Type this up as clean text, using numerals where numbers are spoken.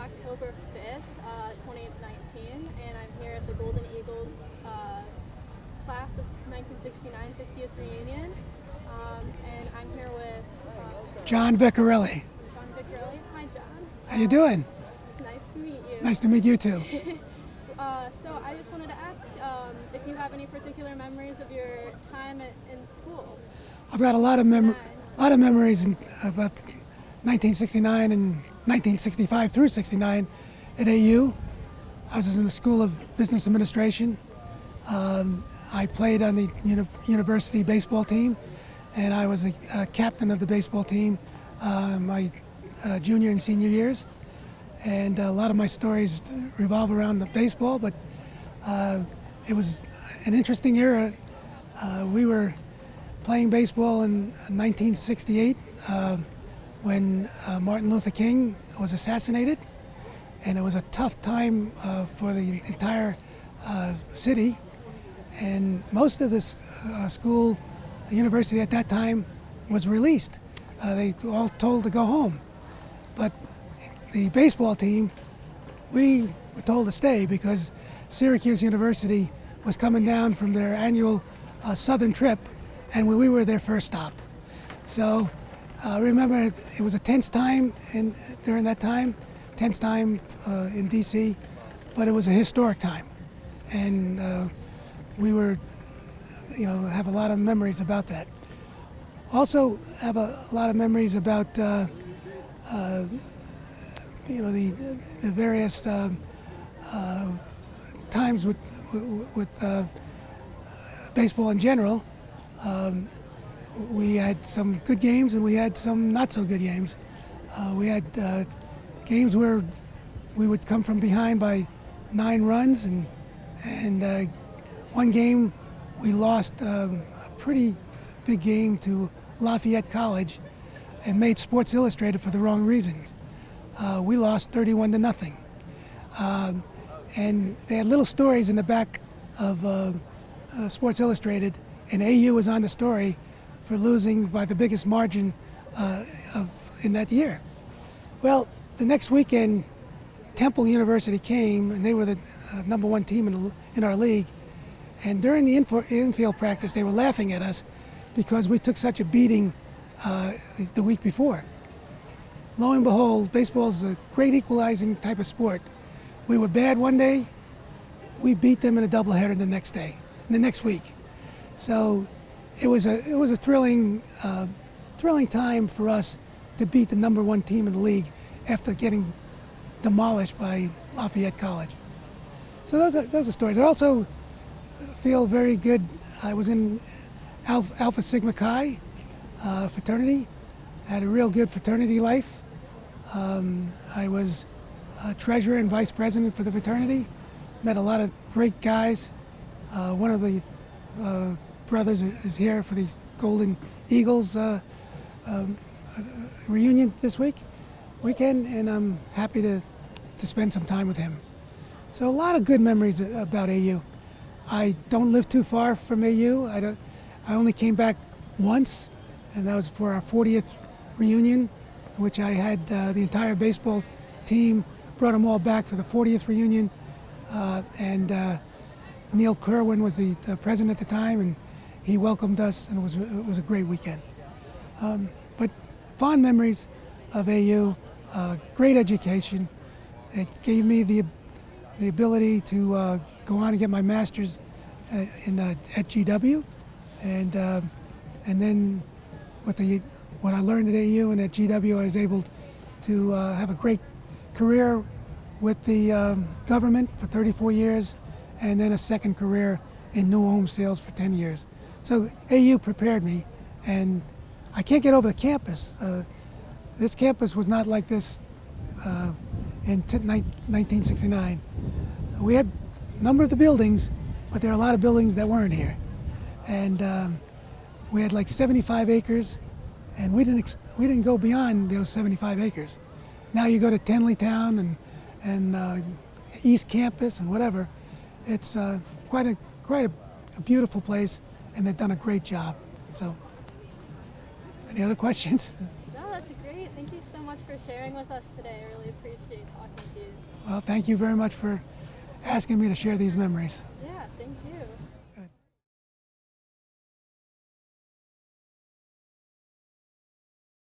October 5th, 2019, and I'm here at the Golden Eagles class of 1969 50th reunion, and I'm here with John Vecciarelli. John Vecciarelli. Hi, John. How you doing? It's nice to meet you. Nice to meet you too. So I just wanted to ask if you have any particular memories of your time in school. I've got a lot of memories about 1969 and 1965 through 69 at AU. I was in the School of Business Administration. I played on the university baseball team, and I was a captain of the baseball team my junior and senior years. And a lot of my stories revolve around the baseball, but it was an interesting era. We were playing baseball in 1968 when Martin Luther King was assassinated, and it was a tough time for the entire city. And most of this school, the university at that time, was released. They were all told to go home. But the baseball team, we were told to stay because Syracuse University was coming down from their annual southern trip, and we were their first stop. So remember, it was a tense time during that time, tense time in DC, but it was a historic time. And we were, have a lot of memories about that. Also have a lot of memories about the various times with baseball in general. We had some good games and we had some not so good games. We had games where we would come from behind by 9 runs, and one game we lost a pretty big game to Lafayette College and made Sports Illustrated for the wrong reasons. We lost 31-0. And they had little stories in the back of Sports Illustrated, and AU was on the story for losing by the biggest margin in that year. Well, the next weekend, Temple University came, and they were the number 1 team in our league. And during the infield practice, they were laughing at us because we took such a beating the week before. Lo and behold, baseball is a great equalizing type of sport. We were bad one day, we beat them in a doubleheader the next week. So it was a thrilling time for us to beat the number 1 team in the league after getting demolished by Lafayette College. So those are stories. I also feel very good. I was in Alpha Sigma Chi fraternity. Had a real good fraternity life. I was treasurer and vice president for the fraternity. Met a lot of great guys. One of the brothers is here for the Golden Eagles reunion this weekend, and I'm happy to spend some time with him. So a lot of good memories about AU. I don't live too far from AU. I only came back once, and that was for our 40th reunion, in which I had the entire baseball team, brought them all back for the 40th reunion, and Neil Kerwin was the president at the time, and he welcomed us, and it was a great weekend. But fond memories of AU, great education. It gave me the ability to go on and get my master's at GW, and then with what I learned at AU and at GW, I was able to have a great career with the government for 34 years, and then a second career in new home sales for 10 years. So AU prepared me, and I can't get over the campus. This campus was not like this in 1969. We had a number of the buildings, but there are a lot of buildings that weren't here. And we had like 75 acres, and we didn't go beyond those 75 acres. Now you go to Tenleytown and East Campus and whatever. It's quite a beautiful place, and they've done a great job. So, any other questions? No, that's great. Great. Thank you so much for sharing with us today. I really appreciate talking to you. Well, thank you very much for asking me to share these memories.